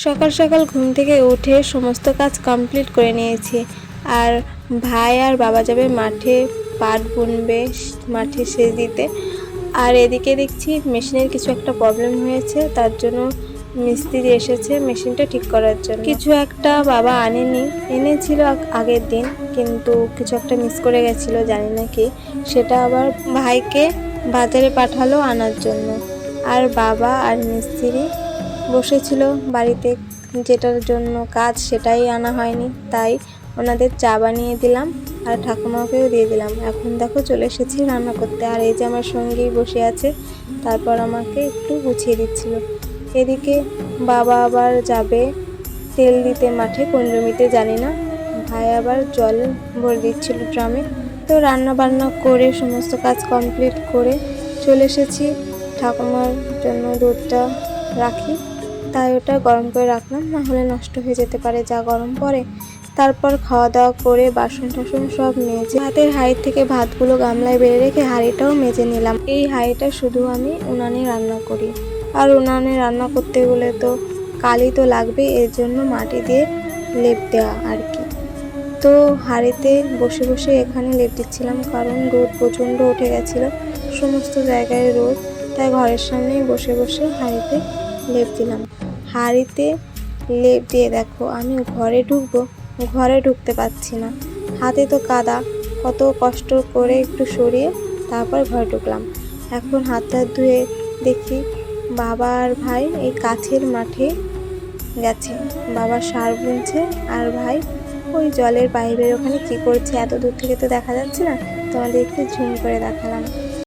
সকাল সকাল ঘুম থেকে উঠে সমস্ত কাজ কমপ্লিট করে নিয়েছি। আর ভাই আর বাবা যাবে মাঠে, পাট বুনবে, মাঠে সেচ দিতে। আর এদিকে দেখছি মেশিনের কিছু একটা প্রবলেম হয়েছে, তার জন্য মিস্ত্রি এসেছে মেশিনটা ঠিক করার জন্য। কিছু একটা বাবা আনেনি, এনেছিল আগের দিন, কিন্তু কিছু একটা মিস করে গেছিলো, জানি না কি। সেটা আবার ভাইকে বাজারে পাঠালো আনার জন্য। আর বাবা আর মিস্ত্রি বসেছিল বাড়িতে, যেটার জন্য কাজ সেটাই আনা হয়নি, তাই ওনাদের চা বানিয়ে দিলাম আর ঠাকুমাকেও দিয়ে দিলাম। এখন দেখো চলে এসেছি রান্না করতে। আর এই যে আমার সঙ্গী বসে আছে, তারপর আমাকে একটু গুছিয়ে দিচ্ছিল। এদিকে বাবা আবার যাবে তেল দিতে মাঠে, কোন জমিতে জানি না। ভাই আবার জল ভরে দিচ্ছিল ড্রামে। তো রান্না বান্না করে সমস্ত কাজ কমপ্লিট করে চলে এসেছি। ঠাকুমার জন্য দুধটা রাখি, তাই ওটা গরম করে রাখলাম, না হলে নষ্ট হয়ে যেতে পারে, যা গরম পড়ে। তারপর খাওয়া দাওয়া করে বাসন টাসন সব মেজে ভাতের হাঁড়ি থেকে ভাতগুলো গামলায় বেড়ে রেখে হাঁড়িটাও মেজে নিলাম। এই হাঁড়িটা শুধু আমি উনানে রান্না করি, আর উনানে রান্না করতে গেলে তো কালি তো লাগবে, এর জন্য মাটি দিয়ে লেপ দেওয়া আর কি। তো হাঁড়িতে বসে বসে এখানে লেপ দিচ্ছিলাম, কারণ রোদ প্রচণ্ড উঠে গেছিলো, সমস্ত জায়গায় রোদ, তাই ঘরের সামনেই বসে বসে হাঁড়িতে লেপ দিলাম। হাঁড়িতে লেপ দিয়ে দেখো আমি ঘরে ঢুকবো, ঘরে ঢুকতে পারছি না, হাতে তো কাদা, কত কষ্ট করে একটু সরিয়ে তারপর ঘরে ঢুকলাম। এখন হাত ধুয়ে দেখি বাবা আর ভাই এই কাছের মাঠে গেছে, বাবা সার বুনছে আর ভাই ওই জলের পাইপের ওখানে কি করছে, এত দূর থেকে তো দেখা যাচ্ছে না, তোমাদের একটু ঝুম করে দেখালাম।